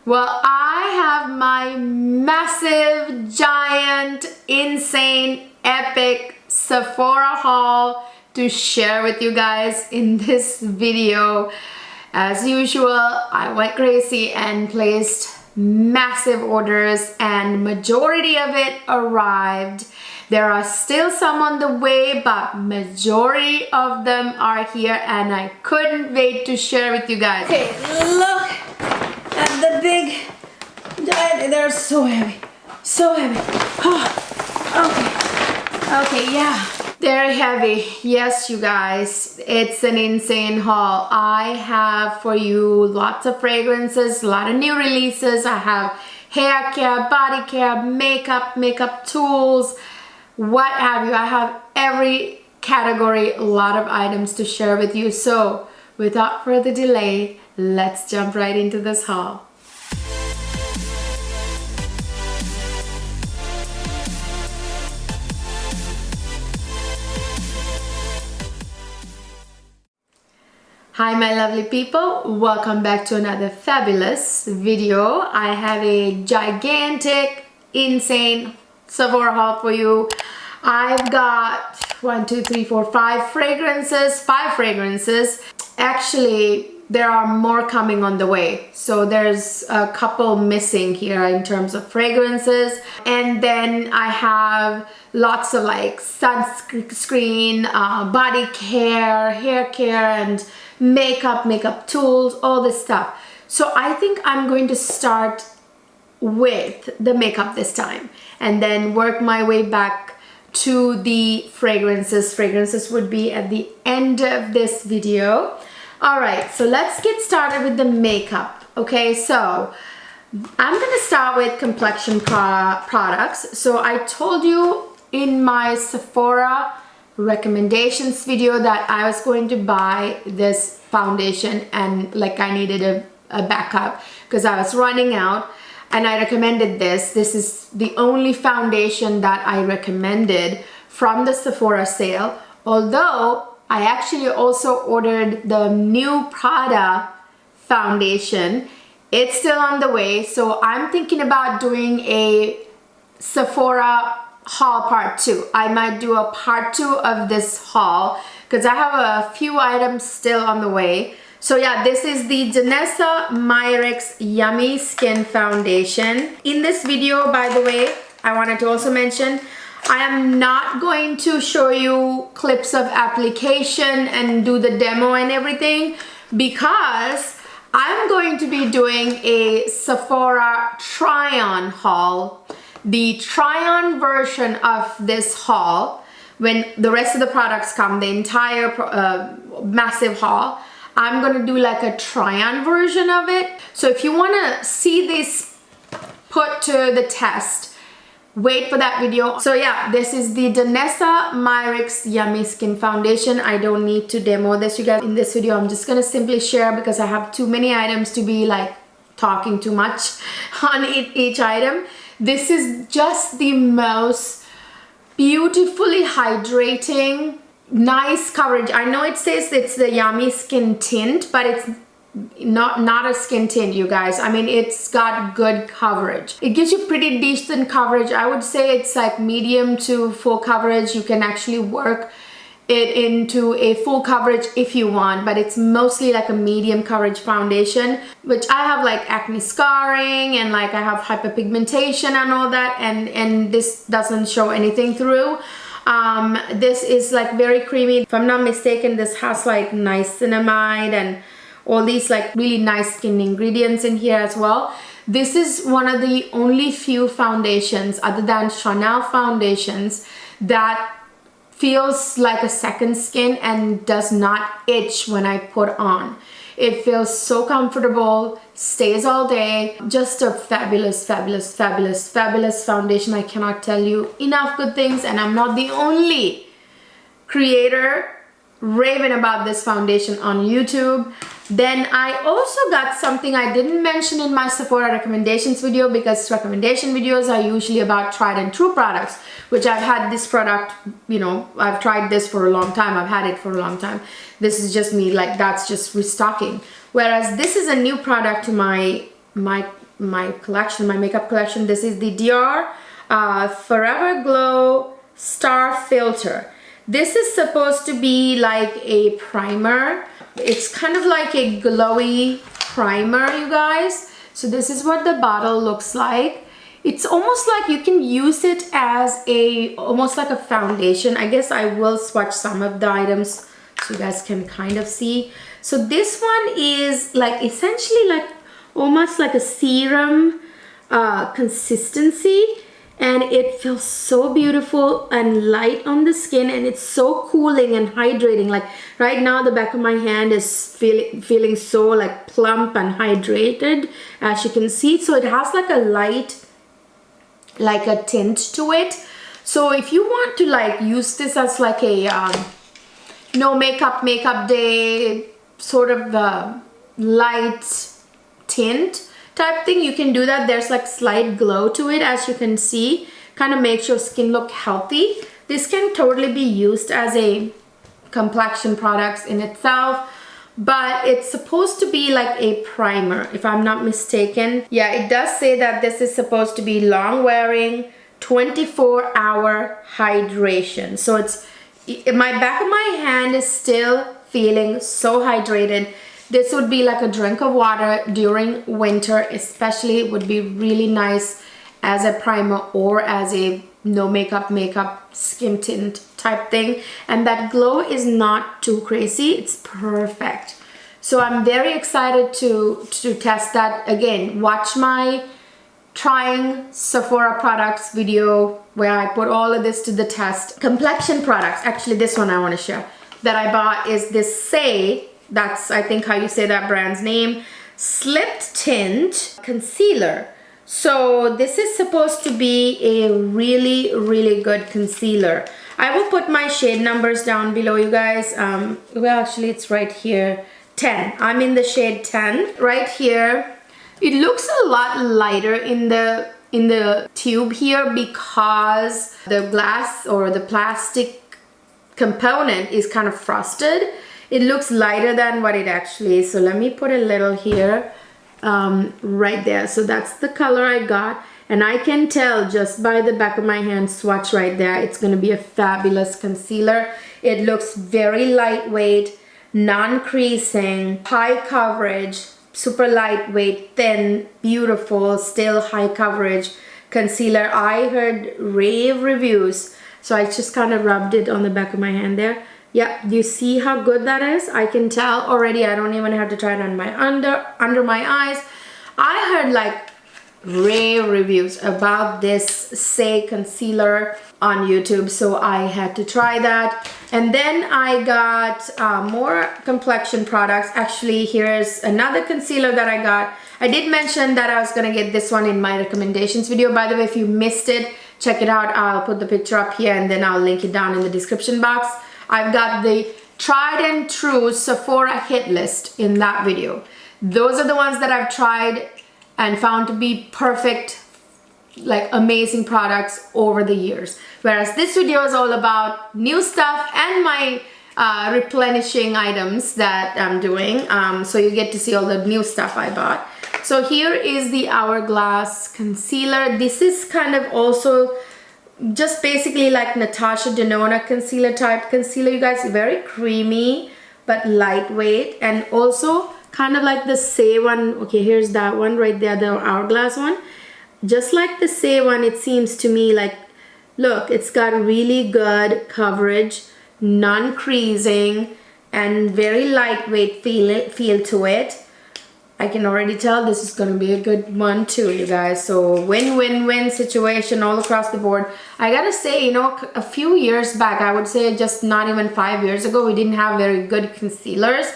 Well, I have my massive, giant, insane, epic Sephora haul to share with you guys in this video. As usual, I went crazy and placed massive orders, and majority of it arrived. There are still some on the way, but majority of them are here and I couldn't wait to share with you guys. Okay, look at the big giant. They're so heavy, so heavy. Oh, okay, yeah. They're heavy. Yes, you guys, it's an insane haul. I have for you lots of fragrances, a lot of new releases. I have hair care, body care, makeup tools, what have you. I have every category, a lot of items to share with you. So without further delay, let's jump right into this haul. Hi my lovely people, welcome back to another fabulous video. I have a gigantic, insane Sephora haul for you. I've got 5 fragrances. Actually, there are more coming on the way. So there's a couple missing here in terms of fragrances. And then I have lots of like sunscreen, body care, hair care, and makeup tools, all this stuff. So I think I'm going to start with the makeup this time and then work my way back to the fragrances. Fragrances would be at the end of this video. All right, so let's get started with the makeup. Okay, so I'm gonna start with Complexion products. So I told you in my Sephora recommendations video that I was going to buy this foundation and like I needed a backup because I was running out, and I recommended this. This is the only foundation that I recommended from the Sephora sale, although I actually also ordered the new Prada foundation. It's still on the way, so I'm thinking about doing a Sephora haul part 2. I might do a part 2 of this haul because I have a few items still on the way. So yeah, this is the Danessa Myricks Yummy Skin Foundation. In this video, by the way, I wanted to also mention, I am not going to show you clips of application and do the demo and everything because I'm going to be doing a Sephora try-on haul. The try-on version of this haul, when the rest of the products come, the entire massive haul, I'm gonna do like a try-on version of it. So if you wanna see this put to the test, wait for that video. So yeah, this is the Danessa Myricks Yummy Skin Foundation. I don't need to demo this, you guys. In this video, I'm just gonna simply share because I have too many items to be like talking too much on each item. This is just the most beautifully hydrating, nice coverage. I know it says it's the Yummy Skin Tint, but it's not a skin tint, you guys. I mean, it's got good coverage. It gives you pretty decent coverage. I would say it's like medium to full coverage. You can actually work it into a full coverage if you want, but it's mostly like a medium coverage foundation, which I have like acne scarring and like I have hyperpigmentation and all that, and this doesn't show anything through. This is like very creamy. If I'm not mistaken, this has like niacinamide and all these like really nice skin ingredients in here as well. This is one of the only few foundations other than Chanel foundations that feels like a second skin and does not itch when I put on. It feels so comfortable, stays all day. Just a fabulous foundation. I cannot tell you enough good things, and I'm not the only creator raving about this foundation on YouTube. Then I also got something I didn't mention in my Sephora recommendations video, because recommendation videos are usually about tried and true products, which I've had this product, you know, I've tried this for a long time. I've had it for a long time. This is just me, like, that's just restocking. Whereas this is a new product to my my collection, my makeup collection. This is the Dior Forever Glow Star Filter. This is supposed to be like a primer. It's kind of like a glowy primer, you guys. So this is what the bottle looks like. It's almost like you can use it as almost like a foundation. I guess I will swatch some of the items so you guys can kind of see. So this one is like essentially like almost like a serum consistency, and it feels so beautiful and light on the skin, and it's so cooling and hydrating. Like right now the back of my hand is feeling so like plump and hydrated, as you can see. So it has like a light, like a tint to it. So if you want to like use this as like a no makeup day sort of light tint type thing, you can do that. There's like slight glow to it, as you can see. Kind of makes your skin look healthy. This can totally be used as a complexion product in itself, but it's supposed to be like a primer, if I'm not mistaken. Yeah, it does say that this is supposed to be long wearing, 24-hour hydration. So my back of my hand is still feeling so hydrated. This would be like a drink of water during winter, especially. It would be really nice as a primer or as a no makeup skin tint type thing. And that glow is not too crazy. It's perfect. So I'm very excited to test that. Again, watch my trying Sephora products video where I put all of this to the test. Complexion products, actually this one I want to share, that I bought is this Say, that's I think how you say that brand's name, Slipped Tint Concealer. So this is supposed to be a really, really good concealer. I will put my shade numbers down below, you guys. Well, actually it's right here, 10. I'm in the shade 10 right here. It looks a lot lighter in the tube here because the glass or the plastic component is kind of frosted. It looks lighter than what it actually is. So let me put a little here, right there. So that's the color I got. And I can tell just by the back of my hand swatch right there, it's going to be a fabulous concealer. It looks very lightweight, non-creasing, high coverage, super lightweight, thin, beautiful, still high coverage concealer. I heard rave reviews, so I just kind of rubbed it on the back of my hand there. Yeah, you see how good that is? I can tell already. I don't even have to try it on my under my eyes. I heard like rave reviews about this Say concealer on YouTube, so I had to try that. And then I got more complexion products. Actually, here's another concealer that I got. I did mention that I was gonna get this one in my recommendations video. By the way, if you missed it, check it out. I'll put the picture up here and then I'll link it down in the description box. I've got the tried and true Sephora hit list in that video. Those are the ones that I've tried and found to be perfect, like amazing products over the years. Whereas this video is all about new stuff and my replenishing items that I'm doing. So you get to see all the new stuff I bought. So here is the Hourglass concealer. This is kind of also just basically like Natasha Denona concealer type concealer, you guys. Very creamy but lightweight, and also kind of like the Say one. Okay, here's that one right there, the Hourglass one. Just like the Say one, it seems to me like, look, it's got really good coverage, non-creasing, and very lightweight feel to it. I can already tell this is going to be a good one too, you guys. So win-win-win situation all across the board. I gotta say, you know, a few years back, I would say just not even 5 years ago, we didn't have very good concealers.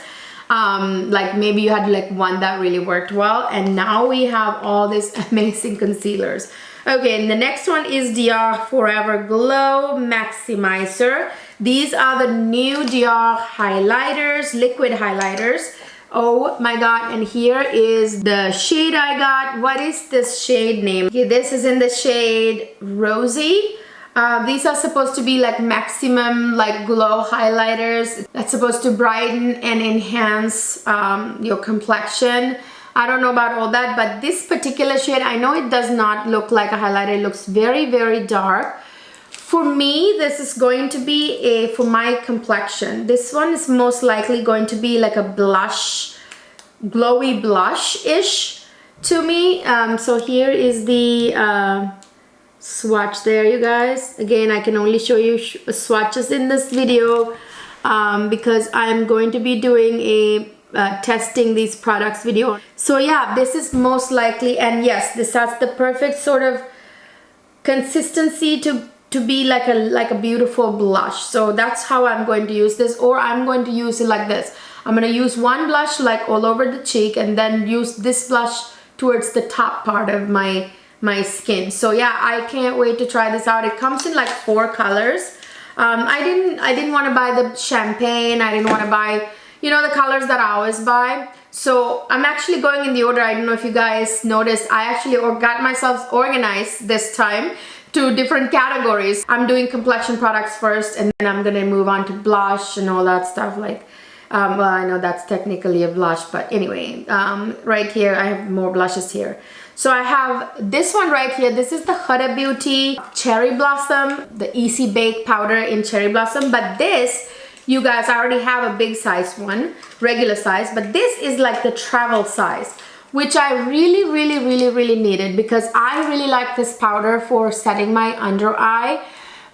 Like maybe you had like one that really worked well, and now we have all these amazing concealers. Okay, and the next one is Dior Forever Glow Maximizer. These are the new Dior highlighters, liquid highlighters. Oh my god, and here is the shade I got. What is this shade name? Okay, this is in the shade Rosy. These are supposed to be like maximum like glow highlighters that's supposed to brighten and enhance your complexion. I don't know about all that, but this particular shade, I know it does not look like a highlighter. It looks very, very dark. For me, this is going to be for my complexion. This one is most likely going to be like a blush, glowy blush-ish to me. So here is the swatch there, you guys. Again, I can only show you swatches in this video because I'm going to be doing a testing these products video. So yeah, this is most likely, and yes, this has the perfect sort of consistency to be like a beautiful blush. So that's how I'm going to use this, or I'm going to use it like this. I'm going to use one blush like all over the cheek and then use this blush towards the top part of my skin. So yeah, I can't wait to try this out. It comes in like 4 colors. I didn't want to buy the champagne. I didn't want to buy, you know, the colors that I always buy. So I'm actually going in the order. I don't know if you guys noticed. I actually got myself organized this time to different categories. I'm doing complexion products first, and then I'm gonna move on to blush and all that stuff. Like, well, I know that's technically a blush, but anyway, right here I have more blushes here. So I have this one right here. This is the Huda Beauty Cherry Blossom, the Easy Bake Powder in Cherry Blossom. But this, you guys, I already have a big size one, regular size, but this is like the travel size, which I really needed because I really like this powder for setting my under eye.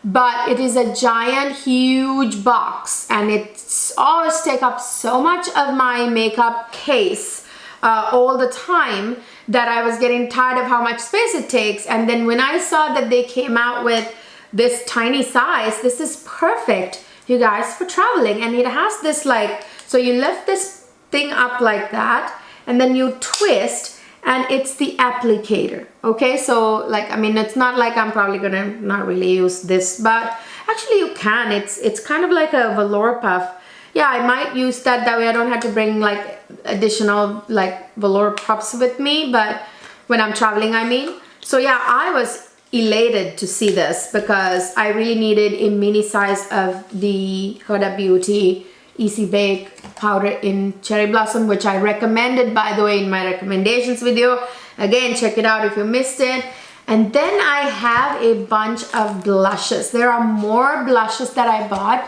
But it is a giant, huge box, and it's always take up so much of my makeup case all the time that I was getting tired of how much space it takes. And then when I saw that they came out with this tiny size, this is perfect, you guys, for traveling. And it has this like, so you lift this thing up like that, and then you twist, and it's the applicator. Okay, so like, I mean, it's not like I'm probably gonna not really use this, but actually you can. It's kind of like a velour puff. Yeah, I might use that way I don't have to bring like additional like velour puffs with me, but when I'm traveling, I mean. So yeah, I was elated to see this because I really needed a mini size of the Huda Beauty Easy Bake Powder in Cherry Blossom, which I recommended, by the way, in my recommendations video. Again, check it out if you missed it. And then I have a bunch of blushes. There are more blushes that I bought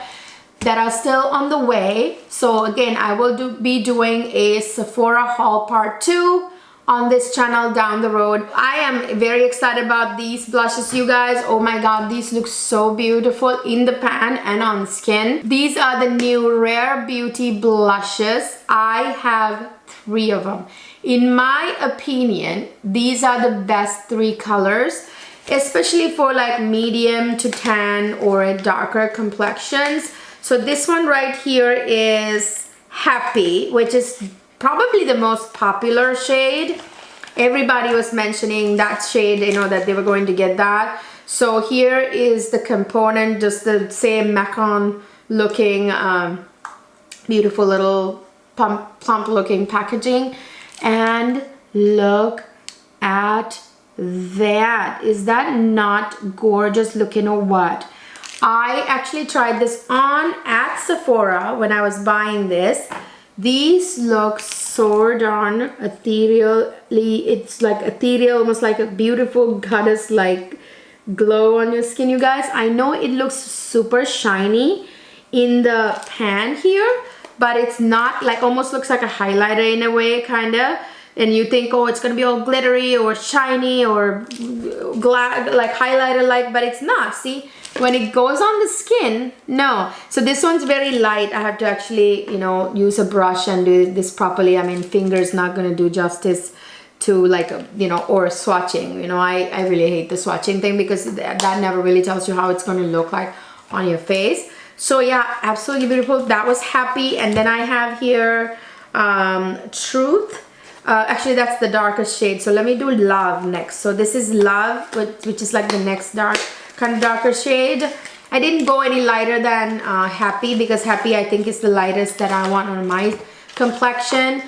that are still on the way. So again, I will be doing a Sephora haul part 2 on this channel down the road. I am very excited about these blushes, you guys. Oh my god, these look so beautiful in the pan and on skin. These are the new Rare Beauty blushes. I have 3 of them. In my opinion, these are the best 3 colors, especially for like medium to tan or darker complexions. So this one right here is Happy, which is probably the most popular shade. Everybody was mentioning that shade, you know, that they were going to get that. So here is the component, just the same macron looking, beautiful little plump looking packaging. And look at that. Is that not gorgeous looking or what? I actually tried this on at Sephora when I was buying this. These look so darn ethereally. It's like ethereal, almost like a beautiful goddess like glow on your skin, you guys. I know it looks super shiny in the pan here, but it's not, like almost looks like a highlighter in a way, kind of. And you think, oh, it's gonna be all glittery or shiny or like highlighter like, but it's not. See, when it goes on the skin, no. So this one's very light. I have to actually, you know, use a brush and do this properly. I mean, fingers not gonna do justice to like, you know, or swatching. You know, I really hate the swatching thing because that never really tells you how it's gonna look like on your face. So yeah, absolutely beautiful. That was Happy. And then I have here Truth. Actually, that's the darkest shade. So let me do Love next. So this is Love, which is like the next kind of darker shade. I didn't go any lighter than Happy because Happy, I think, is the lightest that I want on my complexion.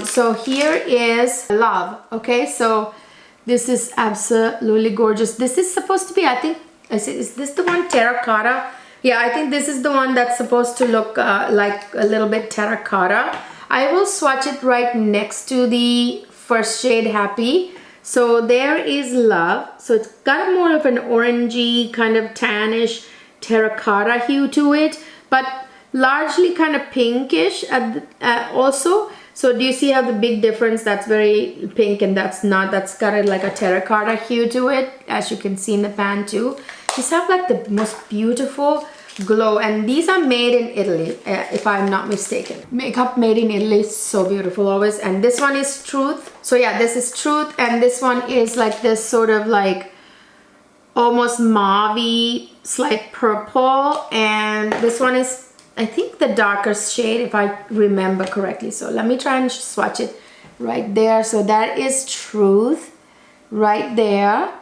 So here is Love. Okay, so this is absolutely gorgeous. This is supposed to be, I think, is this the one, terracotta? Yeah, I think this is the one that's supposed to look like a little bit terracotta. I will swatch it right next to the first shade, Happy. So there is Love. So it's got more of an orangey kind of tannish terracotta hue to it, but largely kind of pinkish also. So do you see how the big difference? That's very pink and that's not. That's got like a terracotta hue to it, as you can see in the pan too. These have like the most beautiful glow, and these are made in Italy, if I'm not mistaken. Makeup made in Italy is so beautiful always. And this one is Truth. So yeah, this is Truth, and this one is like this sort of like almost mauve-y, slight purple, and this one is, I think, the darker shade if I remember correctly. So let me try and swatch it right there. So that is Truth right there.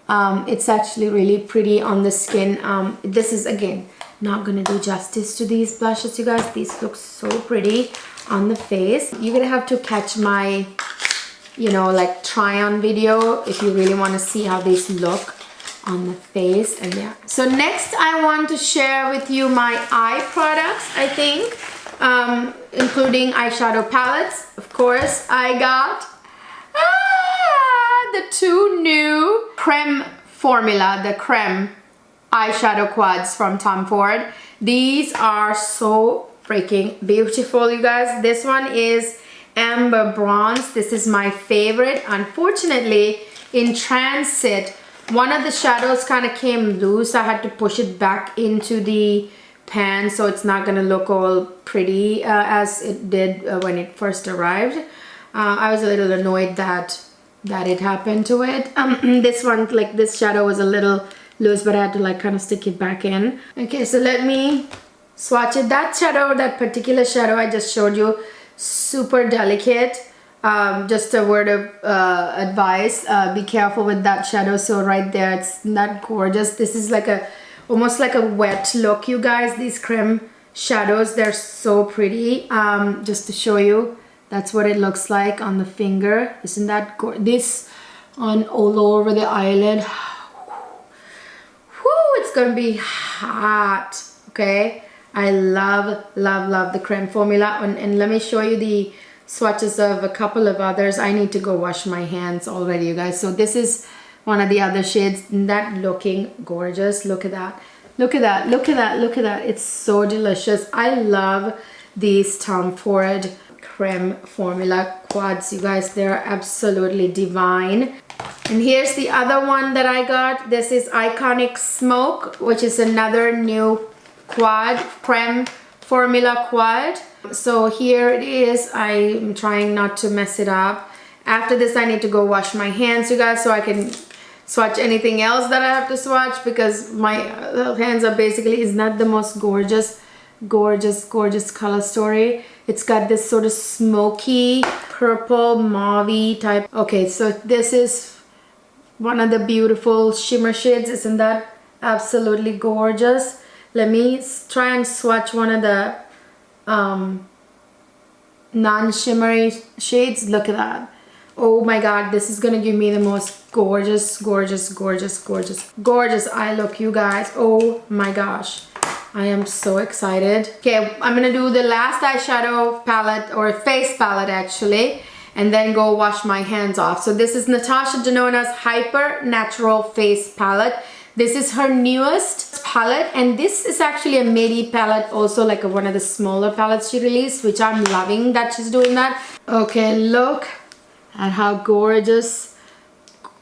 It's actually really pretty on the skin. This is, again, not gonna do justice to these blushes, you guys. These look so pretty on the face. You're gonna have to catch my, you know, like try on video if you really want to see how these look on the face. And yeah, so next I want to share with you my eye products, I think, including eyeshadow palettes. Of course, I got the two new Crème formula, the Crème eyeshadow quads from Tom Ford. These are so freaking beautiful, you guys. This one is Amber Bronze. This is my favorite. Unfortunately, in transit, one of the shadows kind of came loose. I had to push it back into the pan, so it's not gonna look all pretty as it did when it first arrived. I was a little annoyed that it happened to it. This one, like this shadow was a little loose, but I had to like kind of stick it back in. Okay, so let me swatch it. That shadow, that particular shadow I just showed you, super delicate. Just a word of advice, be careful with that shadow. So right there, it's not gorgeous. This is like a almost like a wet look, you guys. These Crème shadows, they're so pretty. Just to show you, that's what it looks like on the finger. Isn't that gorgeous? This on all over the eyelid. Whoo, it's gonna be hot. Okay, I love the Crème formula. And let me show you the swatches of a couple of others. I need to go wash my hands already, you guys. So this is one of the other shades. That looking gorgeous. Look at that. Look at that. Look at that. Look at that. It's so delicious. I love these Tom Ford Crème formula quads, you guys. They're absolutely divine. And here's the other one that I got. This is Iconic Smoke, which is another new quad, Crème formula quad. So here it is. I'm trying not to mess it up. After this, I need to go wash my hands, you guys, so I can swatch anything else that I have to swatch, because my hands are basically, is not the most gorgeous color story. It's got this sort of smoky purple mauve type. Okay, so this is one of the beautiful shimmer shades. Isn't that absolutely gorgeous? Let me try and swatch one of the non-shimmery shades. Look at that. Oh my god, this is gonna give me the most gorgeous eye look, you guys. Oh my gosh, I am so excited. Okay, I'm gonna do the last eyeshadow palette, or face palette actually, and then go wash my hands off. So this is Natasha Denona's Hyper Natural Face Palette. This is her newest palette, and this is actually a midi palette, also like one of the smaller palettes she released, which I'm loving that she's doing that. Okay, look at how gorgeous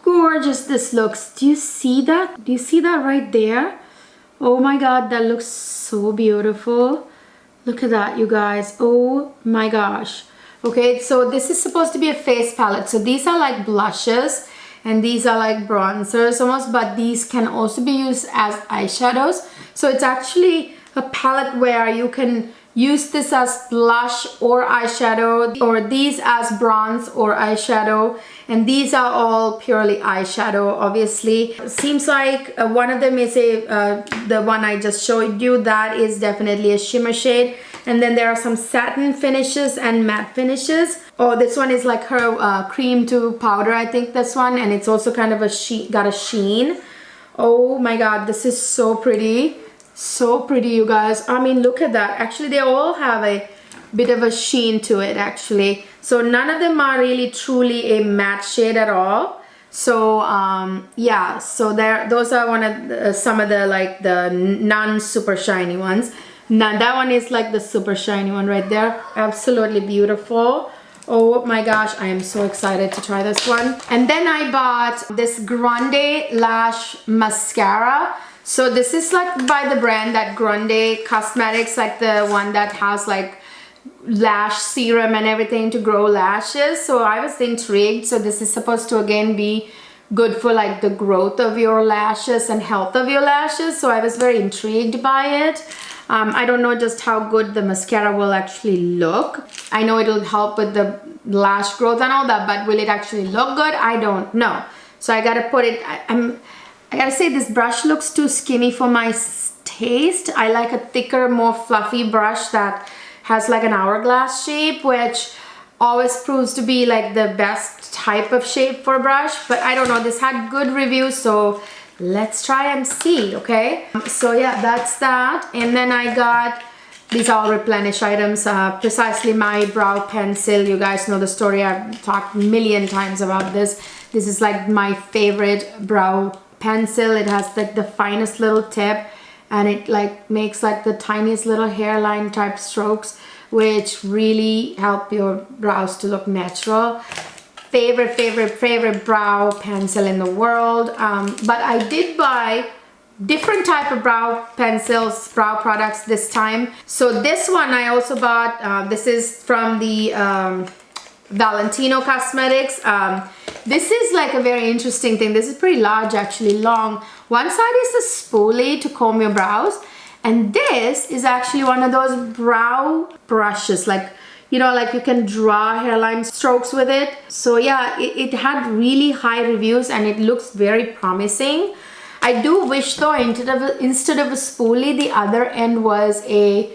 this looks. Do you see that? Do you see that right there? Oh my god, that looks so beautiful. Look at that, you guys. Oh my gosh. Okay, so this is supposed to be a face palette. So these are like blushes, and these are like bronzers almost, but these can also be used as eyeshadows. So it's actually a palette where you can use this as blush or eyeshadow, or these as bronze or eyeshadow, and these are all purely eyeshadow, obviously. It seems like one of them is the one I just showed you, that is definitely a shimmer shade, and then there are some satin finishes and matte finishes. Oh, this one is like her cream to powder, I think, this one, and it's also kind of a got a sheen. Oh my god, this is so pretty. So pretty, you guys. I mean, look at that. Actually, they all have a bit of a sheen to it actually. So none of them are really truly a matte shade at all. So yeah, so those are one of some of the like the non super shiny ones. Now that one is like the super shiny one right there. Absolutely beautiful. Oh my gosh, I am so excited to try this one. And then I bought this Grande Lash Mascara. So this is like by the brand that Grande Cosmetics, like the one that has like lash serum and everything to grow lashes. So I was intrigued. So this is supposed to again be good for like the growth of your lashes and health of your lashes. So I was very intrigued by it. I don't know just how good the mascara will actually look. I know it'll help with the lash growth and all that, but will it actually look good? I don't know. So I gotta put it, I gotta say this brush looks too skinny for my taste. I like a thicker, more fluffy brush that has like an hourglass shape, which always proves to be like the best type of shape for a brush. But I don't know, this had good reviews, so let's try and see, okay? So yeah, that's that. And then I got these all replenish items. Precisely My Brow Pencil. You guys know the story. I've talked a million times about this. This is like my favorite brow pencil. It has like the finest little tip, and it like makes like the tiniest little hairline type strokes, which really help your brows to look natural. Favorite brow pencil in the world. But I did buy different type of brow pencils, brow products this time. So this one I also bought. This is from the Valentino Cosmetics. This is like a very interesting thing. This is pretty large, actually long. One side is a spoolie to comb your brows, and this is actually one of those brow brushes, like, you know, like you can draw hairline strokes with it. So yeah, it had really high reviews and it looks very promising. I do wish though, instead of a spoolie, the other end was a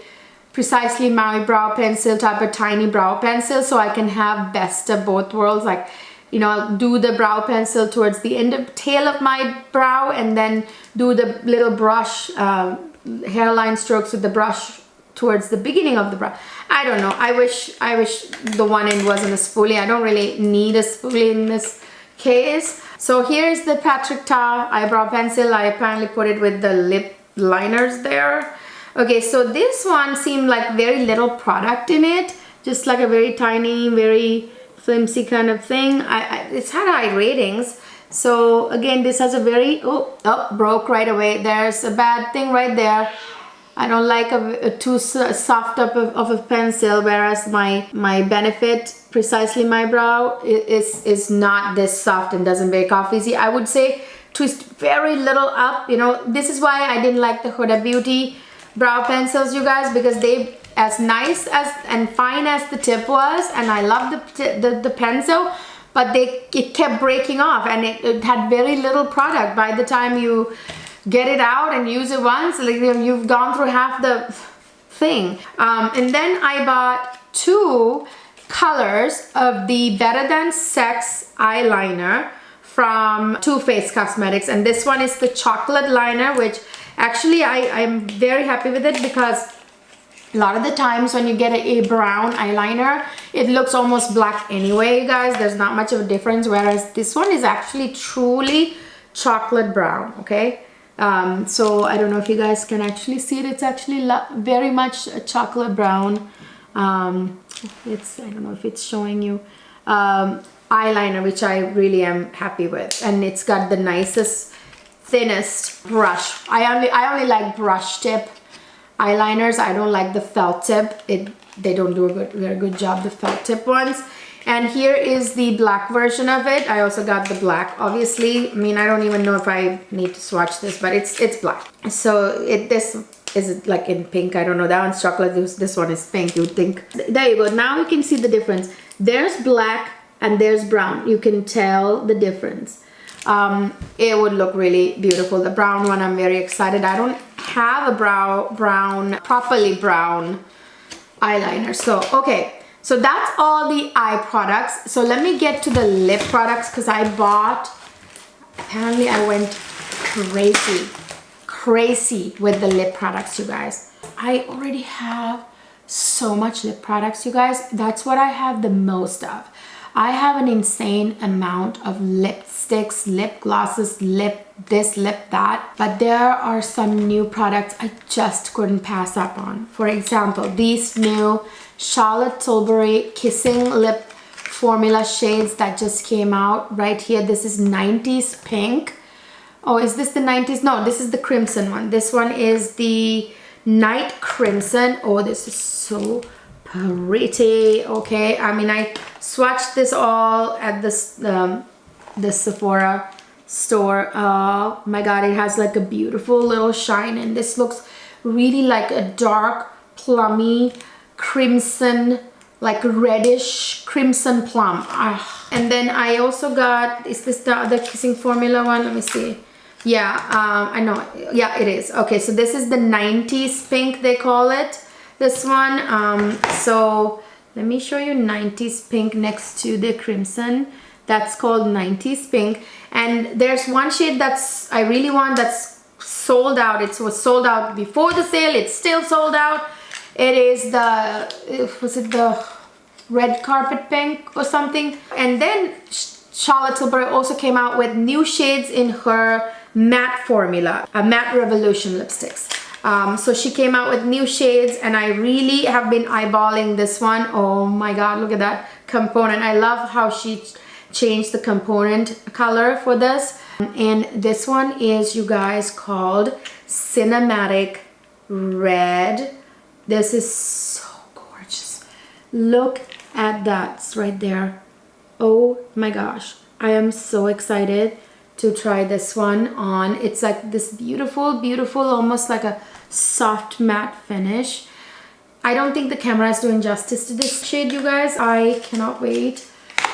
Precisely My Brow Pencil type of tiny brow pencil, so I can have best of both worlds. Like, you know, do the brow pencil towards the end of tail of my brow, and then do the little brush hairline strokes with the brush towards the beginning of the brow. I don't know. I wish the one end wasn't a spoolie. I don't really need a spoolie in this case. So here's the Patrick Ta eyebrow pencil. I apparently put it with the lip liners there. Okay, so this one seemed like very little product in it, just like a very tiny, very flimsy kind of thing. It's had high ratings. So again, this has a very, broke right away. There's a bad thing right there. I don't like a too soft of a pencil, whereas my Benefit Precisely My Brow is not this soft and doesn't break off easy. I would say twist very little up. You know, this is why I didn't like the Huda Beauty brow pencils, you guys, because they, as nice as and fine as the tip was, and I love the pencil, but it kept breaking off, and it had very little product. By the time you get it out and use it once, like, you've gone through half the thing. And then I bought 2 colors of the Better Than Sex eyeliner from Too Faced Cosmetics, and this one is the chocolate liner, which actually I'm very happy with it, because a lot of the times when you get a brown eyeliner, it looks almost black anyway, you guys. There's not much of a difference, whereas this one is actually truly chocolate brown, okay? So I don't know if you guys can actually see it. It's actually very much a chocolate brown. I don't know if it's showing you. Eyeliner, which I really am happy with, and it's got the nicest, thinnest brush. I only like brush tip eyeliners. I don't like the felt tip. They don't do a very good job, the felt tip ones. And here is the black version of it. I also got the black, obviously. I mean, I don't even know if I need to swatch this, but it's black. So this is like in pink. I don't know. That one's chocolate. This one is pink. You would think. There you go. Now you can see the difference. There's black and there's brown. You can tell the difference. It would look really beautiful. The brown one, I'm very excited. I don't have a properly brown eyeliner. So, okay. So that's all the eye products. So let me get to the lip products, because apparently I went crazy with the lip products, you guys. I already have so much lip products, you guys. That's what I have the most of. I have an insane amount of lipsticks, lip glosses, lip this, lip that. But there are some new products I just couldn't pass up on. For example, these new Charlotte Tilbury Kissing Lip Formula shades that just came out right here. This is 90s Pink. Oh, is this the 90s? No, this is the Crimson one. This one is the Night Crimson. Oh, this is so pretty. Okay, I mean, I swatched this all at this the Sephora store. Oh my god, it has like a beautiful little shine, and this looks really like a dark plummy crimson, like reddish crimson plum. And then I also got, is this the other Kissing Formula one? Let me see. Yeah, I know. Yeah, it is. Okay, so this is the 90s Pink, they call it. This one. So let me show you 90s Pink next to the Crimson. That's called 90s Pink. And there's one shade that's I really want that's sold out. It was sold out before the sale. It's still sold out. It is the, was it the Red Carpet Pink or something? And then Charlotte Tilbury also came out with new shades in her matte formula, a matte revolution lipsticks. So she came out with new shades, and I really have been eyeballing this one. Oh my god, look at that component. I love how she changed the component color for this. And this one is, you guys, called Cinematic Red. This is so gorgeous. Look at that, it's right there. Oh my gosh, I am so excited to try this one on. It's like this beautiful, beautiful, almost like a soft matte finish. I don't think the camera is doing justice to this shade, you guys. I cannot wait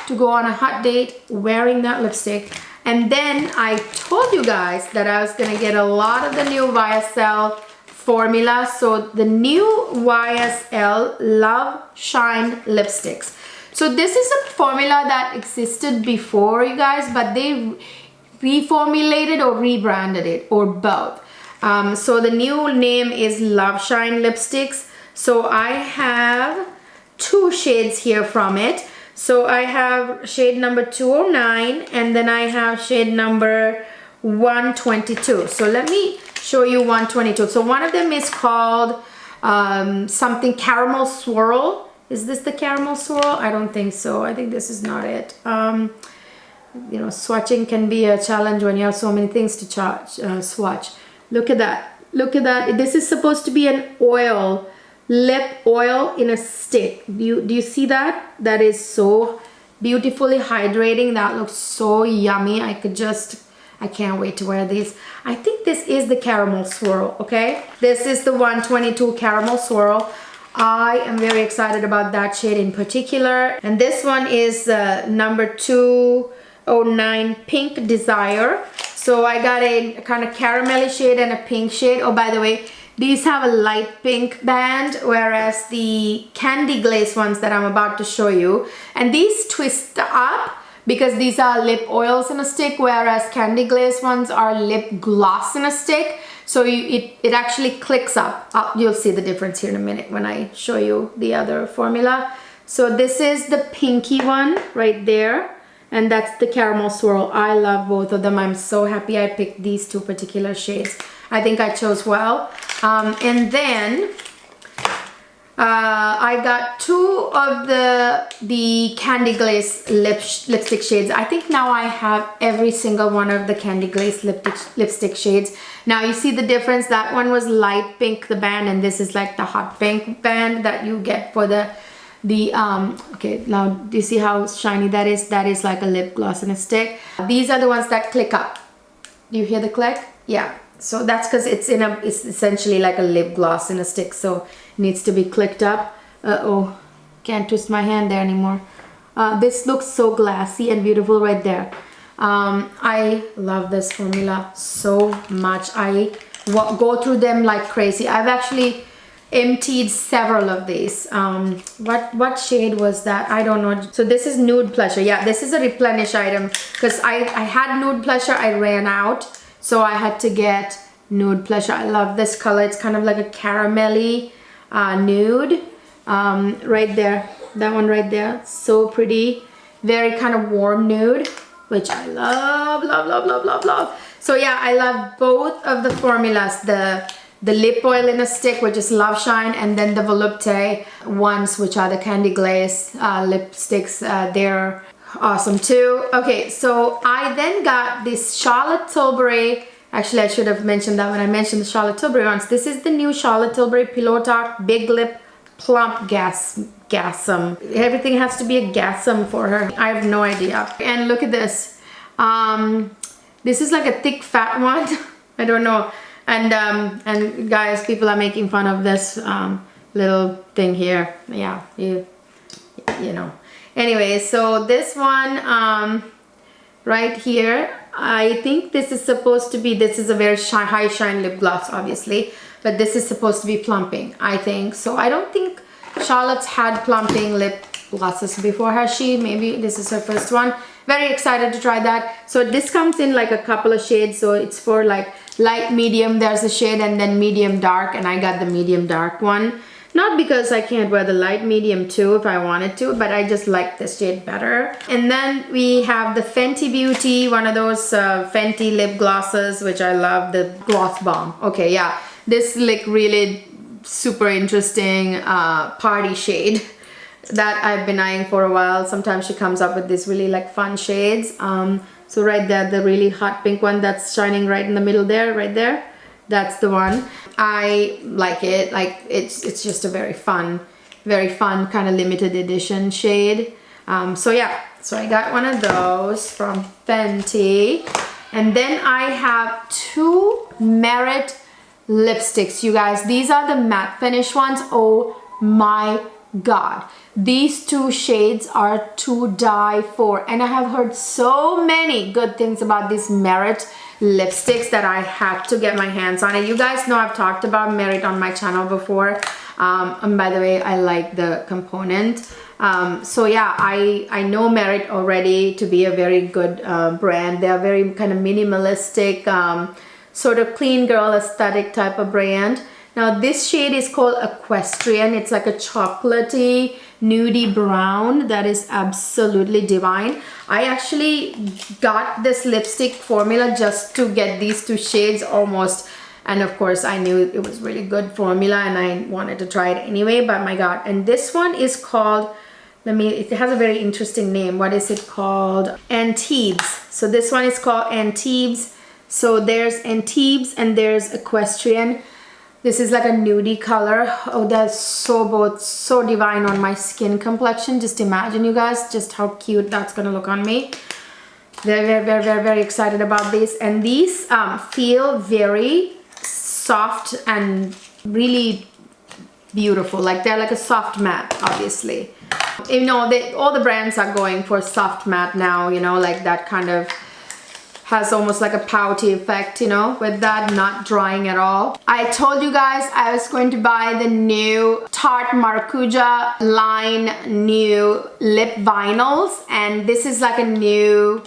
to go on a hot date wearing that lipstick. And then I told you guys that I was gonna get a lot of the new YSL formula. So the new YSL Loveshine lipsticks. So this is a formula that existed before, you guys, but they reformulated or rebranded it, or both. So the new name is Loveshine lipsticks. So I have two shades here from it. So I have shade number 209, and then I have shade number 122. So let me show you 122. So one of them is called something Caramel Swirl. Is this the Caramel Swirl? I don't think so. I think this is not it. You know, swatching can be a challenge when you have so many things to swatch. Look at that. Look at that. This is supposed to be an oil, lip oil in a stick. Do you see that? That is so beautifully hydrating. That looks so yummy. I can't wait to wear these. I think this is the Caramel Swirl, okay? This is the 122 Caramel Swirl. I am very excited about that shade in particular. And this one is number 209 Pink Desire. So I got a kind of caramelly shade and a pink shade. Oh, by the way, these have a light pink band, whereas the Candy Glaze ones that I'm about to show you, and these twist up because these are lip oils in a stick, whereas Candy Glaze ones are lip gloss in a stick. So it actually clicks up. You'll see the difference here in a minute when I show you the other formula. So this is the pinky one right there, and that's the Caramel Swirl. I love both of them. I'm so happy I picked these two particular shades. I think I chose well. And then I got two of the Candy Glaze lipstick shades. I think now I have every single one of the Candy Glaze lipstick shades. Now you see the difference. That one was light pink, the band, and this is like the hot pink band that you get for the okay, now do you see how shiny that is? That is like a lip gloss in a stick. These are the ones that click up. Do you hear the click? Yeah. So that's because it's essentially like a lip gloss in a stick, so it needs to be clicked up. Oh, can't twist my hand there anymore. This looks so glassy and beautiful right there. I love this formula so much. I go through them like crazy. I've actually emptied several of these. What shade was that? I don't know. So this is Nude Pleasure. Yeah, this is a replenish item because I had Nude Pleasure. I ran out. So I had to get Nude Pleasure. I love this color. It's kind of like a caramelly nude. right there, that one right there, so pretty, very kind of warm nude, which I love, love, love, love, love, love. So yeah, I love both of the formulas, the lip oil in a stick, which is Loveshine, and then the volupte ones, which are the candy glaze lipsticks. They're awesome too. Okay, so I then got this Charlotte Tilbury. Actually, I should have mentioned that when I mentioned the Charlotte Tilbury ones. This is the new Charlotte Tilbury Pillow Talk Big Lip Plump Gasm. Everything has to be a gasm for her. I have no idea. And look at this. This is like a thick fat one. I don't know. And guys, people are making fun of this little thing here. Yeah, you know. Anyway, so this one right here, I think this is supposed to be, this is a very high shine lip gloss, obviously, but this is supposed to be plumping, I think. So I don't think Charlotte's had plumping lip glosses before, has she? Maybe this is her first one. Very excited to try that. So this comes in like a couple of shades, so it's for like light, medium, there's a shade, and then medium dark, and I got the medium dark one. Not because I can't wear the light medium too if I wanted to, but I just like this shade better. And then we have the Fenty Beauty, one of those Fenty lip glosses, which I love, the Gloss Bomb. Okay, yeah, this like really super interesting party shade that I've been eyeing for a while. Sometimes she comes up with these really like fun shades. So right there, the really hot pink one that's shining right in the middle there, right there. That's the one. I like it. Like it's just a very fun kind of limited edition shade. So yeah, so I got one of those from Fenty. And then I have two Merit lipsticks, you guys. These are the matte finish ones. Oh my God. These two shades are to die for. And I have heard so many good things about these Merit lipsticks that I had to get my hands on it. You guys know I've talked about Merit on my channel before. And by the way, I like the component. So yeah, I know Merit already to be a very good brand. They are very kind of minimalistic, sort of clean girl aesthetic type of brand. Now this shade is called Equestrian. It's like a chocolatey, nudie brown that is absolutely divine. I actually got this lipstick formula just to get these two shades almost. And of course I knew it was really good formula and I wanted to try it anyway, but my God. And this one is called, it has a very interesting name. What is it called? Antibes. So this one is called Antibes. So there's Antibes and there's Equestrian. This is like a nudie color. Oh, that's so divine on my skin complexion. Just imagine, you guys, just how cute that's gonna look on me. Very excited about these. And these feel very soft and really beautiful. Like they're like a soft matte, obviously. You know, all the brands are going for soft matte now, you know, like that kind of has almost like a pouty effect, you know, with that, not drying at all. I told you guys I was going to buy the new Tarte Maracuja line new lip vinyls, and this is like a new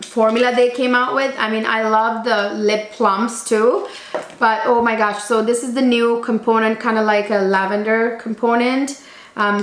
formula they came out with. I mean, I love the lip plumps too, but oh my gosh, so this is the new component, kind of like a lavender component.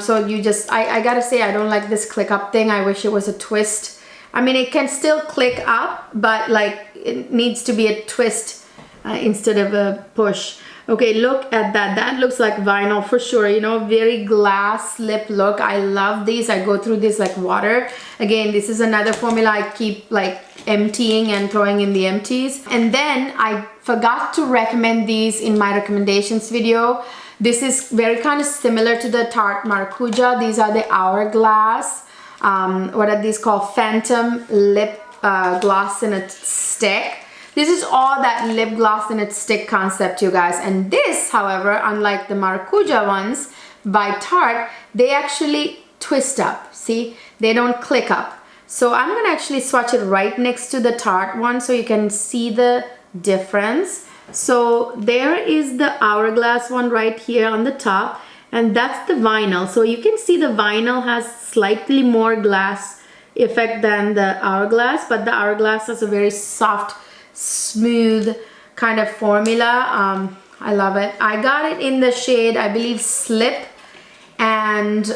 So you just, I gotta say, I don't like this click up thing. I wish it was a twist. I mean, it can still click up, but like it needs to be a twist instead of a push. Okay, look at that. That looks like vinyl for sure, you know, very glass lip look. I love these. I go through this like water. Again, this is another formula I keep like emptying and throwing in the empties. And then I forgot to recommend these in my recommendations video. This is very kind of similar to the Tarte Maracuja. These are the Hourglass. What are these called? Phantom lip gloss in a stick. This is all that lip gloss in a stick concept, you guys. And this, however, unlike the Maracuja ones by Tarte, they actually twist up. See, they don't click up. So I'm gonna actually swatch it right next to the Tarte one so you can see the difference. So there is the Hourglass one right here on the top, and that's the vinyl. So you can see the vinyl has slightly more glass effect than the Hourglass, but the Hourglass has a very soft, smooth kind of formula. I love it. I got it in the shade, I believe, Slip, and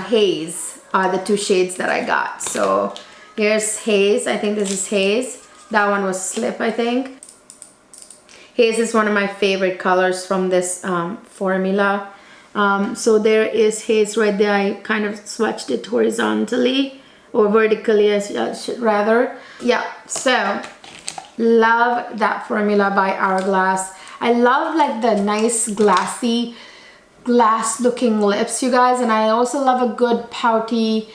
Haze are the two shades that I got. So here's Haze. I think this is Haze. That one was Slip, I think. Haze is one of my favorite colors from this formula. So there is Haze right there. I kind of swatched it horizontally or vertically, rather. Yeah, so love that formula by Hourglass. I love like the nice glassy glass looking lips, you guys, and I also love a good pouty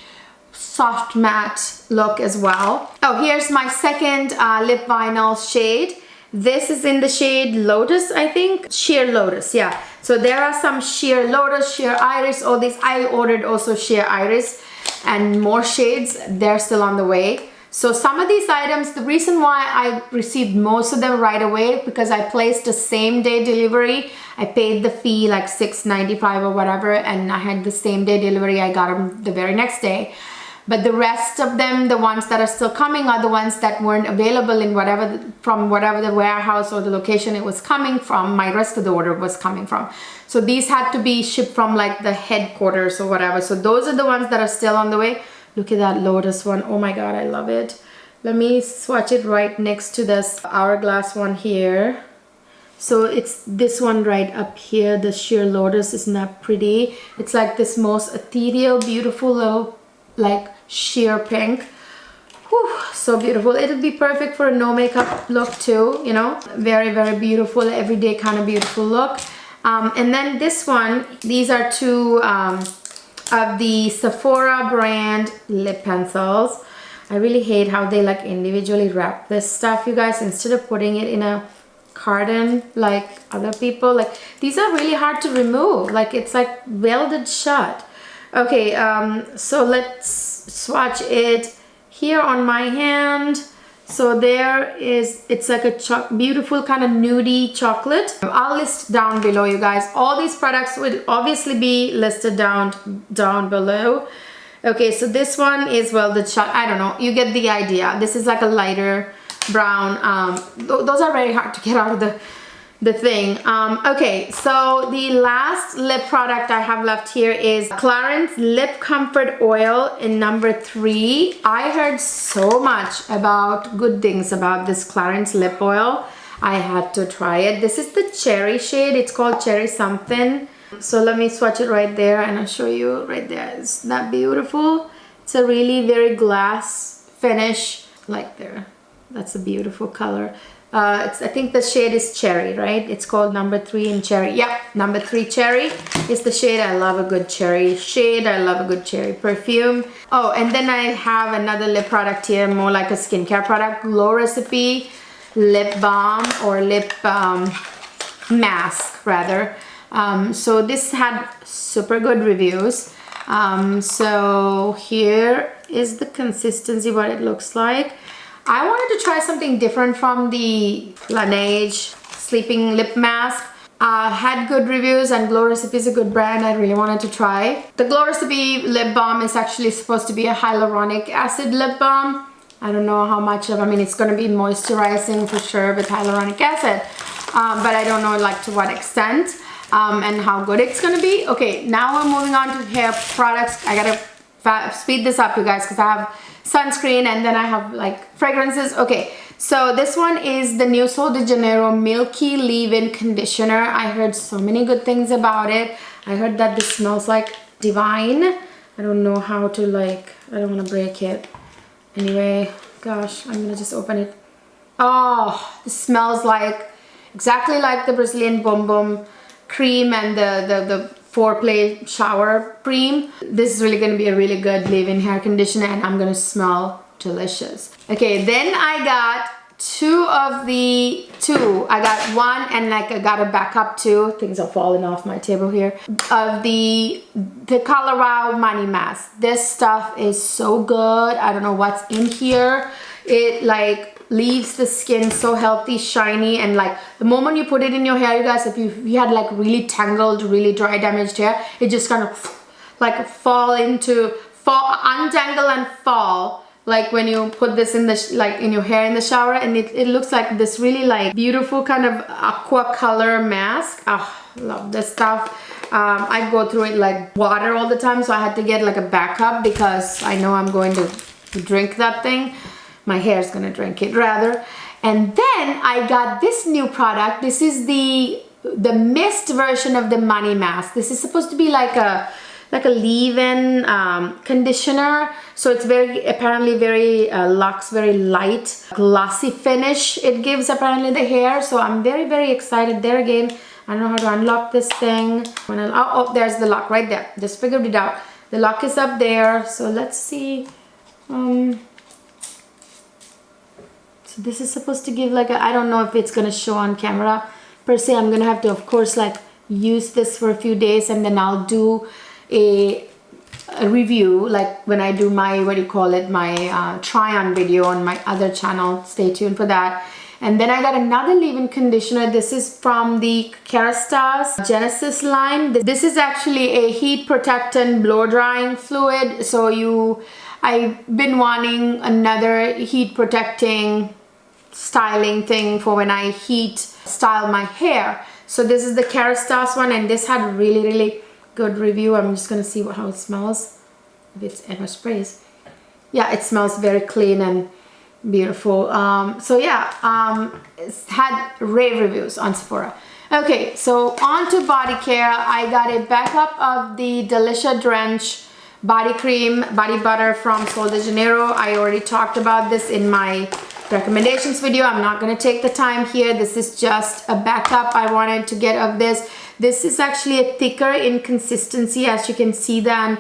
soft matte look as well. Oh, here's my second lip vinyl shade. This is in the shade Lotus, I think. Sheer Lotus, yeah. So there are some Sheer Lotus, Sheer Iris, all these. I ordered also Sheer Iris and more shades. They're still on the way. So some of these items, the reason why I received most of them right away, because I placed a same day delivery. I paid the fee like $6.95 or whatever, and I had the same day delivery. I got them the very next day. But the rest of them, the ones that are still coming, are the ones that weren't available in from whatever the warehouse or the location it was coming from. My rest of the order was coming from. So these had to be shipped from like the headquarters or whatever. So those are the ones that are still on the way. Look at that Lotus one. Oh my God, I love it. Let me swatch it right next to this Hourglass one here. So it's this one right up here, the Sheer Lotus. Isn't that pretty? It's like this most ethereal, beautiful little like sheer pink. Whew, so beautiful. It'll be perfect for a no makeup look too, you know. Very, very beautiful, everyday kind of beautiful look. And then this one, these are two of the Sephora brand lip pencils. I really hate how they like individually wrap this stuff, you guys, instead of putting it in a carton like other people. Like these are really hard to remove. Like it's like welded shut. Okay, so let's swatch it here on my hand. So there is, it's like a beautiful kind of nudie chocolate. I'll list down below, you guys. All these products would obviously be listed down below. Okay, so this one is welded shut. I don't know, you get the idea. This is like a lighter brown. Those are very hard to get out of the thing. Okay, so the last lip product I have left here is Clarins Lip Comfort Oil in number 3. I heard so much about good things about this Clarins lip oil. I had to try it. This is the cherry shade. It's called Cherry Something. So let me swatch it right there and I'll show you right there. Isn't that beautiful? It's a really very glass finish, like there. That's a beautiful color. I think the shade is Cherry, right? It's called number 3 in Cherry. Yep, number 3 Cherry is the shade. I love a good cherry shade. I love a good cherry perfume. Oh, and then I have another lip product here, more like a skincare product. Glow Recipe Lip Balm or Lip Mask, rather. So this had super good reviews. So here is the consistency, what it looks like. I wanted to try something different from the Laneige Sleeping Lip Mask. Had good reviews, and Glow Recipe is a good brand. I really wanted to try. The Glow Recipe lip balm is actually supposed to be a hyaluronic acid lip balm. I don't know how much of, I mean, it's going to be moisturizing for sure with hyaluronic acid. But I don't know like to what extent and how good it's going to be. Okay, now we're moving on to hair products. I gotta speed this up, you guys, because I have sunscreen and then I have like fragrances. Okay, so this one is the new Sol de Janeiro Milky Leave-In Conditioner. I heard so many good things about it. I heard that this smells like divine. I don't know how to like, I don't want to break it. Anyway, gosh, I'm gonna just open it. Oh, this smells like exactly like the Brazilian Boom Boom cream and the foreplay shower cream. This is really going to be a really good leave-in hair conditioner, and I'm going to smell delicious. Okay, then I got I got one, and like I got a backup two. Things are falling off my table here. Of the Colorado Money Mask. This stuff is so good. I don't know what's in here. It like leaves the skin so healthy, shiny, and like the moment you put it in your hair, you guys, if you had like really tangled, really dry, damaged hair, it just kind of like untangle and fall, like when you put this in the like in your hair in the shower, and it looks like this really like beautiful kind of aqua color mask. Oh, love this stuff. I go through it like water all the time, so I had to get like a backup because I know I'm going to drink that thing. My hair is gonna drink it rather. And then I got this new product. This is the mist version of the Money Mask. This is supposed to be like a leave-in conditioner. So it's apparently very luxe, very light, glossy finish it gives apparently the hair. So I'm very, very excited. There again, I don't know how to unlock this thing. Oh, there's the lock right there. Just figured it out. The lock is up there. So let's see. So this is supposed to give like I don't know if it's gonna show on camera per se. I'm gonna have to, of course, like use this for a few days, and then I'll do a review like when I do my, what do you call it, my try-on video on my other channel. Stay tuned for that. And then I got another leave-in conditioner. This is from the Kerastase Genesis line. This is actually a heat protectant blow drying fluid. So I've been wanting another heat protecting styling thing for when I heat style my hair. So this is the Kerastase one, and this had really, really good review. I'm just gonna see how it smells, if it's ever sprays. Yeah, it smells very clean and beautiful. So yeah, it's had rave reviews on Sephora. Okay, so on to body care. I got a backup of the Delicia Drench body cream, body butter from Sol de Janeiro. I already talked about this in my recommendations video. I'm not going to take the time here. This is just a backup I wanted to get of this. This is actually a thicker in consistency, as you can see, than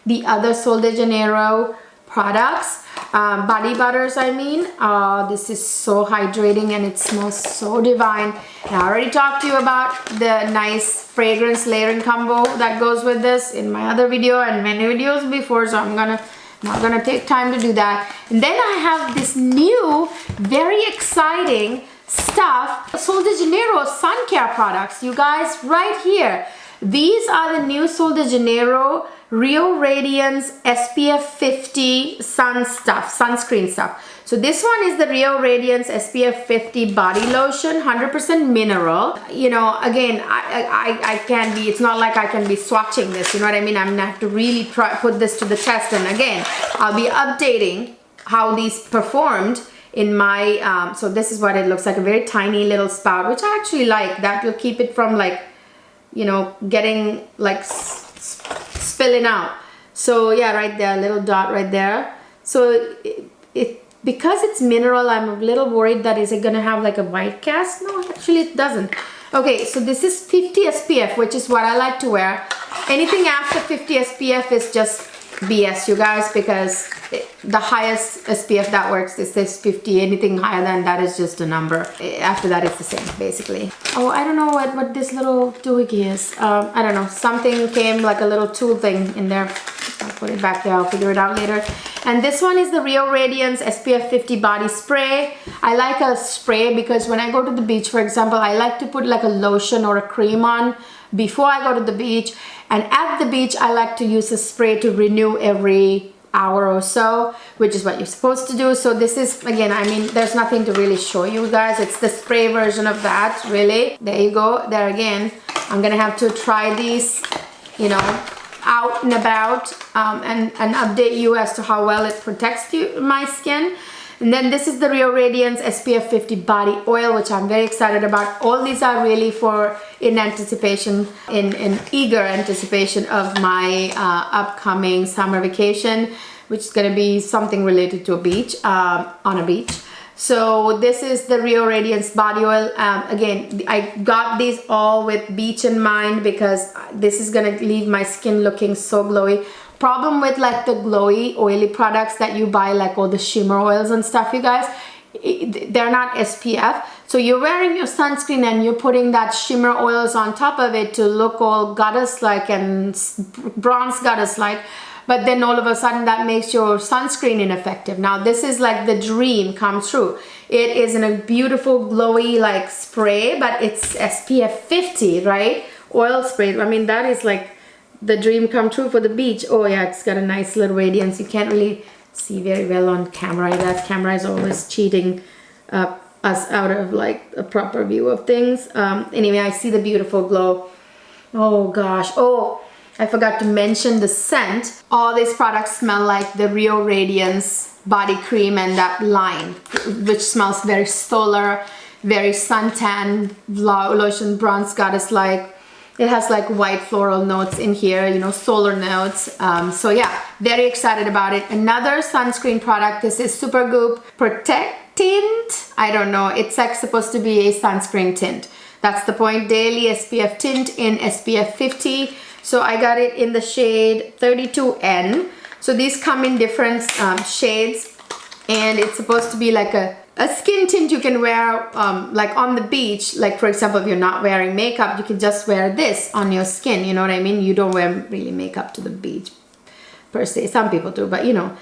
the other Sol de Janeiro products, body butters I mean. This is so hydrating and it smells so divine. And I already talked to you about the nice fragrance layering combo that goes with this in my other video and many videos before, so I'm not gonna take time to do that. And then I have this new, very exciting stuff, Sol de Janeiro sun care products, you guys, right here. These are the new Sol de Janeiro Rio Radiance SPF 50 sunscreen stuff. So this one is the Rio Radiance SPF 50 body lotion, 100% mineral. You know, again, I can't be, it's not like I can be swatching this, you know what I mean? I'm gonna have to really put this to the test, and again, I'll be updating how these performed in my, so this is what it looks like, a very tiny little spout, which I actually like. That will keep it from like, you know, getting like spilling out. So yeah, right there, a little dot right there. So because it's mineral, I'm a little worried that is it gonna have like a white cast? No, actually it doesn't. Okay, so this is 50 SPF, which is what I like to wear. Anything after 50 SPF is just BS, you guys, because the highest SPF that works is this 50. Anything higher than that is just a number. After that, it's the same, basically. Oh, I don't know what this little doohickey is. I don't know. Something came like a little tool thing in there. I'll put it back there. I'll figure it out later. And this one is the Rio Radiance SPF 50 body spray. I like a spray because when I go to the beach, for example, I like to put like a lotion or a cream on before I go to the beach. And at the beach, I like to use a spray to renew every hour or so, which is what you're supposed to do. So this is, again, I mean, there's nothing to really show you guys. It's the spray version of that, really. There you go. There again, I'm gonna have to try these, you know, out and about, and update you as to how well it protects my skin. And then this is the Rio Radiance SPF 50 body oil, which I'm very excited about. All these are really in anticipation, in eager anticipation of my upcoming summer vacation, which is going to be something related to a beach, on a beach. So this is the Rio Radiance body oil. Again, I got these all with beach in mind because this is going to leave my skin looking so glowy. Problem with like the glowy oily products that you buy, like all the shimmer oils and stuff, you guys, they're not SPF. So you're wearing your sunscreen and you're putting that shimmer oils on top of it to look all goddess-like and bronze goddess-like, but then all of a sudden that makes your sunscreen ineffective. Now this is like the dream come true. It is in a beautiful glowy like spray, but it's SPF 50, right? Oil spray. I mean, that is like the dream come true for the beach. Oh yeah, it's got a nice little radiance. You can't really see very well on camera. That camera is always cheating us out of like a proper view of things. Anyway, I see the beautiful glow. Oh gosh. Oh, I forgot to mention the scent. All these products smell like the Rio Radiance body cream and that line, which smells very solar, very suntan lotion, bronze goddess like. It has like white floral notes in here, you know, solar notes. So yeah, very excited about it. Another sunscreen product. This is Supergoop Protect Tint. I don't know. It's like supposed to be a sunscreen tint. That's the point. Daily SPF tint in SPF 50. So I got it in the shade 32N. So these come in different shades, and it's supposed to be like a skin tint you can wear like on the beach. Like for example, if you're not wearing makeup, you can just wear this on your skin, you know what I mean? You don't wear really makeup to the beach per se. Some people do, but you know,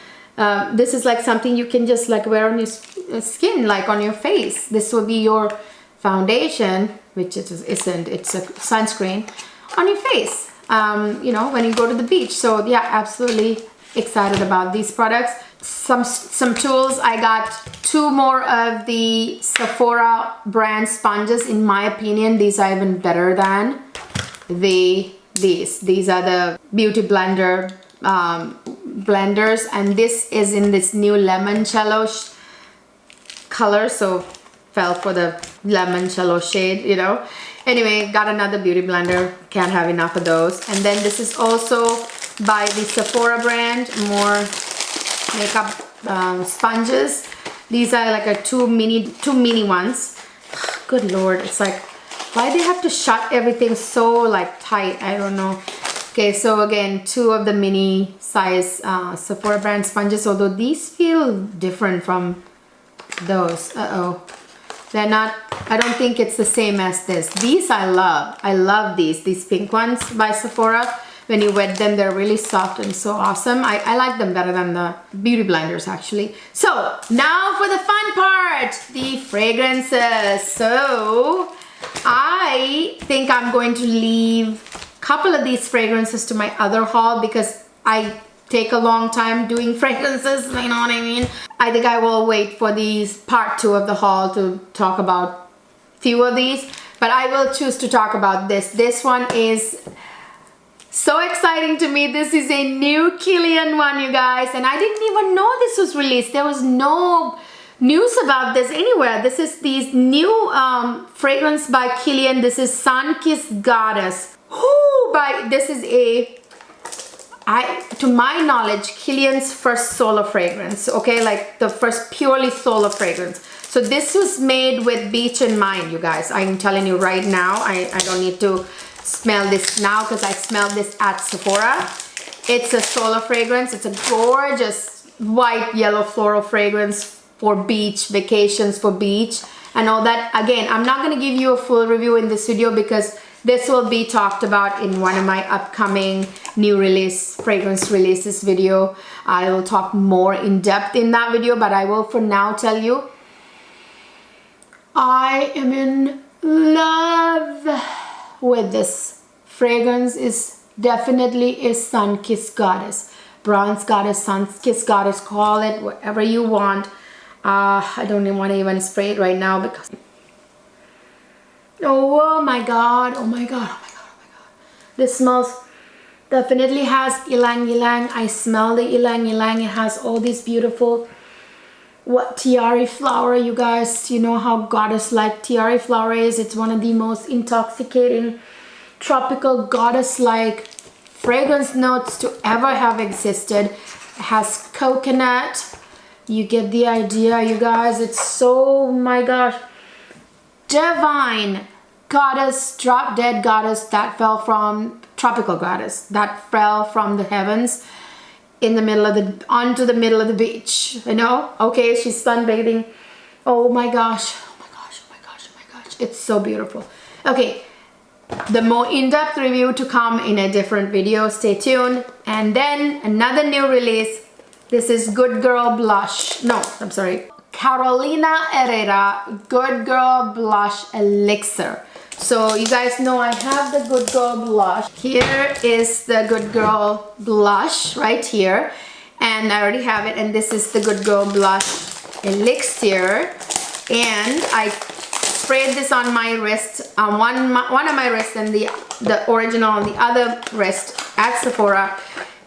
this is like something you can just like wear on your skin, like on your face. This will be your foundation, which it isn't, it's a sunscreen on your face, you know, when you go to the beach. So yeah, absolutely excited about these products. Some tools. I got 2 more of the Sephora brand sponges. In my opinion, these are even better than these. These are the beauty blender blenders, and this is in this new limoncello color, so fell for the limoncello shade, you know. Anyway, got another beauty blender, can't have enough of those. And then this is also by the Sephora brand, more makeup sponges. These are like a two mini ones. Good lord, it's like, why they have to shut everything so like tight? I don't know. Okay, so again, 2 of the mini size Sephora brand sponges, although these feel different from those. They're not, I don't think it's the same as this. These I love these pink ones by Sephora. When you wet them, they're really soft and so awesome. I like them better than the beauty blenders actually. So now for the fun part, the fragrances. So I think I'm going to leave a couple of these fragrances to my other haul because I take a long time doing fragrances, you know what I mean? I think I will wait for these part 2 of the haul to talk about few of these, but I will choose to talk about this. This one is so exciting to me. This is a new Kilian one, you guys, and I didn't even know this was released. There was no news about this anywhere. This is these new fragrance by Kilian. This is Sun-Kissed Goddess. This is to my knowledge, Kilian's first solo fragrance, okay? Like the first purely solo fragrance. So this was made with beach in mind, you guys. I'm telling you right now, I don't need to smell this now because I smelled this at Sephora. It's a solo fragrance. It's a gorgeous white yellow floral fragrance for beach, vacations for beach and all that. Again, I'm not going to give you a full review in this video because this will be talked about in one of my upcoming new release fragrance releases video. I will talk more in depth in that video, but I will for now tell you I am in love with this fragrance. Is definitely a Sun-Kissed Goddess, bronze goddess, Sun-Kissed Goddess, call it whatever you want. I don't even want to even spray it right now because oh my god, oh my god, oh my god, oh my god. This smells, definitely has ylang ylang. I smell the ylang ylang. It has all these beautiful tiare flower, you guys. You know how goddess like tiare flower is. It's one of the most intoxicating tropical goddess like fragrance notes to ever have existed. It has coconut. You get the idea, you guys. It's so, oh my gosh, divine goddess, drop dead goddess that fell from, tropical goddess that fell from the heavens in the middle of the, onto the middle of the beach, you know? Okay, she's sunbathing. Oh my gosh, oh my gosh, oh my gosh, oh my gosh. It's so beautiful. Okay, the more in-depth review to come in a different video. Stay tuned. And then another new release. This is Good Girl Blush. No, I'm sorry. Carolina Herrera Good Girl Blush Elixir. So you guys know I have the Good Girl Blush. Here is the Good Girl Blush right here. And I already have it. And this is the Good Girl Blush Elixir. And I sprayed this on my wrist, one of my wrists, and the original on the other wrist at Sephora.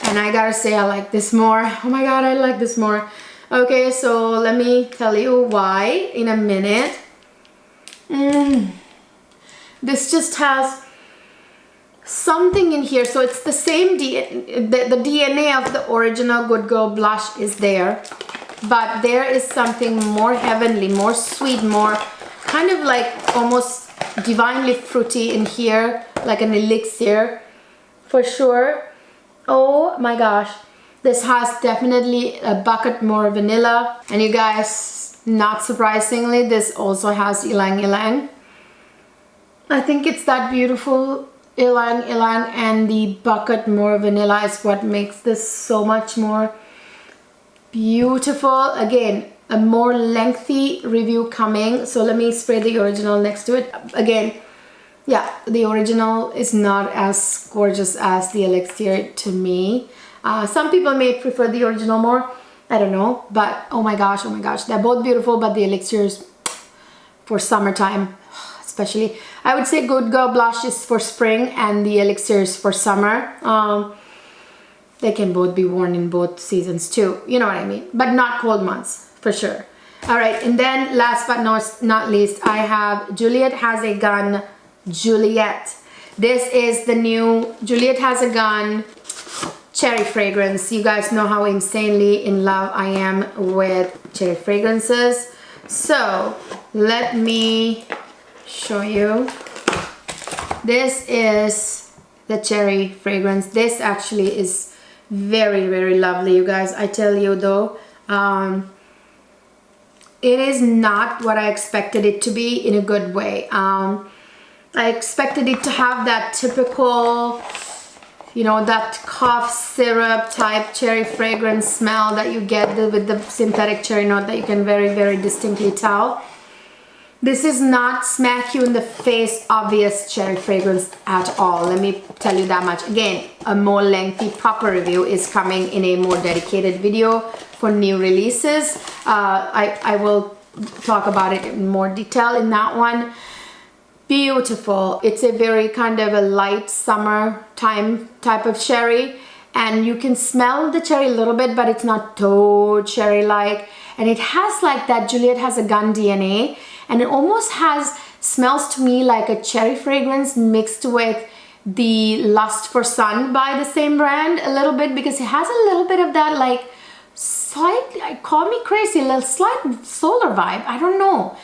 And I gotta say, I like this more. Oh my god, I like this more. Okay, so let me tell you why in a minute. This just has something in here. So it's the same the DNA of the original Good Girl blush is there, but there is something more heavenly, more sweet, more kind of like almost divinely fruity in here, like an elixir for sure. Oh my gosh, this has definitely a bucket more vanilla. And you guys, not surprisingly, this also has ylang ylang. I think it's that beautiful ylang ylang, and the bucket more vanilla is what makes this so much more beautiful. Again, a more lengthy review coming, so let me spray the original next to it. Again, yeah, the original is not as gorgeous as the elixir to me. Some people may prefer the original more, I don't know, but oh my gosh, they're both beautiful, but the elixirs for summertime especially. I would say Good Girl blush is for spring and the elixir is for summer. They can both be worn in both seasons too, you know what I mean, but not cold months for sure. All right, and then last but not least, I have Juliet Has a Gun Juliet. This is the new Juliet Has a Gun cherry fragrance. You guys know how insanely in love I am with cherry fragrances. So let me show you. This is the cherry fragrance. This actually is very, very lovely, you guys. I tell you though, it is not what I expected it to be in a good way. I expected it to have that typical, you know, that cough syrup type cherry fragrance smell that you get with the synthetic cherry note that you can very, very distinctly tell. This is not smack you in the face obvious cherry fragrance at all. Let me tell you that much. Again, a more lengthy proper review is coming in a more dedicated video for new releases. I will talk about it in more detail in that one. Beautiful. It's a very kind of a light summertime type of cherry, and you can smell the cherry a little bit, but it's not too cherry like, and it has like that Juliet Has a Gun DNA, and it almost smells to me like a cherry fragrance mixed with the Lust for Sun by the same brand a little bit, because it has a little bit of that like slight, call me crazy, a little slight solar vibe. I don't know.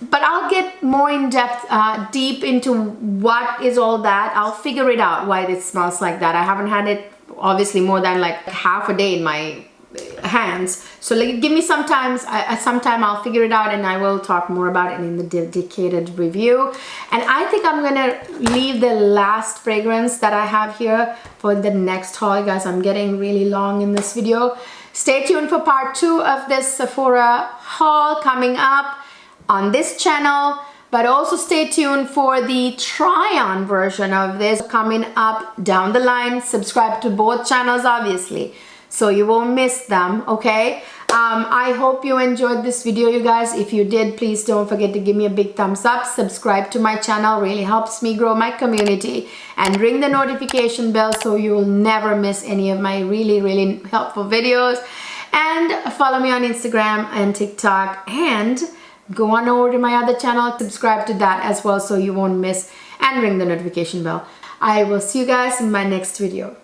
But I'll get more in depth, deep into what is all that. I'll figure it out why this smells like that. I haven't had it obviously more than like half a day in my hands. So like, give me some time, I'll figure it out and I will talk more about it in the dedicated review. And I think I'm gonna leave the last fragrance that I have here for the next haul, guys. I'm getting really long in this video. Stay tuned for part 2 of this Sephora haul coming up on this channel, but also stay tuned for the try-on version of this coming up down the line. Subscribe to both channels obviously, so you won't miss them, okay? I hope you enjoyed this video, you guys. If you did, please don't forget to give me a big thumbs up. Subscribe to my channel, really helps me grow my community, and ring the notification bell so you'll never miss any of my really, really helpful videos. And follow me on Instagram and TikTok, and go on over to my other channel, subscribe to that as well so you won't miss, and ring the notification bell. I will see you guys in my next video.